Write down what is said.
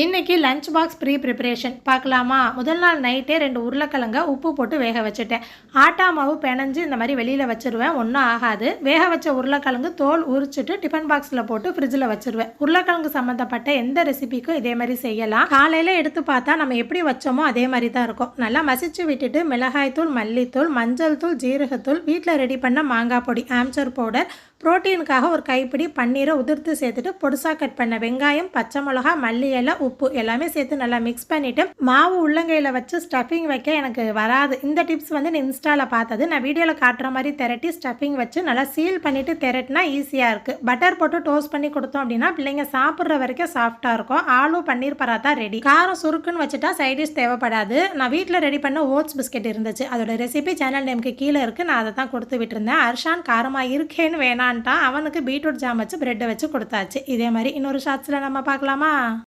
இன்னைக்கு lunch box preparation பார்க்கலாமா? முதல் நாள் நைட்டே 2 உருளைக்கிழங்க உப்பு போட்டு வேக வச்சுட்டேன். ஆட்டா மாவு பெனஞ்சு இந்த மாதிரி வெளியில் வச்சுருவேன், ஒன்றும் ஆகாது. வேக வச்ச உருளைக்கிழங்கு தோல் உரிச்சிட்டு டிஃபன் பாக்ஸில் போட்டு ஃப்ரிட்ஜில் வச்சுருவேன். உருளைக்கிழங்கு சம்மந்தப்பட்ட எந்த ரெசிபிக்கும் இதே மாதிரி செய்யலாம். காலையில் எடுத்து பார்த்தா நம்ம எப்படி வச்சோமோ அதே மாதிரி தான் இருக்கும். நல்லா மசிச்சு விட்டுட்டு மிளகாய்த்தூள், மல்லித்தூள், மஞ்சள் தூள், ஜீரகத்தூள், வீட்டில் ரெடி பண்ண மாங்காய் பொடி, ஆம்ச்சூர் பவுடர், புரோட்டீனுக்காக ஒரு கைப்பிடி பன்னீரை உதிர்த்து சேர்த்துட்டு பொடிசாக கட் பண்ண வெங்காயம், பச்சை மிளகா, மல்லி இலை, உப்பு எல்லாமே சேர்த்து நல்லா மிக்ஸ் பண்ணிவிட்டு மாவு உள்ளங்கையில் வச்சு ஸ்டஃபிங் வைக்க எனக்கு வராது. இந்த டிப்ஸ் வந்து நான் இன்ஸ்டாவில் பார்த்தது. நான் வீடியோவில் காட்டுற மாதிரி திரட்டி ஸ்டஃபிங் வச்சு நல்லா சீல் பண்ணிவிட்டு திரட்டினா ஈஸியாக இருக்குது. பட்டர் போட்டு டோஸ்ட் பண்ணி கொடுத்தோம் அப்படின்னா பிள்ளைங்க சாப்பிட்ற வரைக்கும் சாஃப்டாக இருக்கும். ஆலு பன்னீர் பராத்தா ரெடி. காரம் சுருக்குன்னு வச்சுட்டா சைடிஷ் தேவைப்படாது. நான் வீட்டில் ரெடி பண்ண ஓட்ஸ் பிஸ்கெட் இருந்துச்சு. அதோட ரெசிபி சேனல் நேமுக்கு கீழே இருக்குது. நான் அதை தான் கொடுத்து விட்டுருந்தேன். அர்ஷான் காரமாக இருக்கேன்னு வேணான்ட்டான். அவனுக்கு பீட்ரூட் ஜாம் வச்சு பிரெட்டை வச்சு கொடுத்தாச்சு. இதே மாதிரி இன்னொரு ஷார்ட்ஸில் நம்ம பார்க்கலாமா?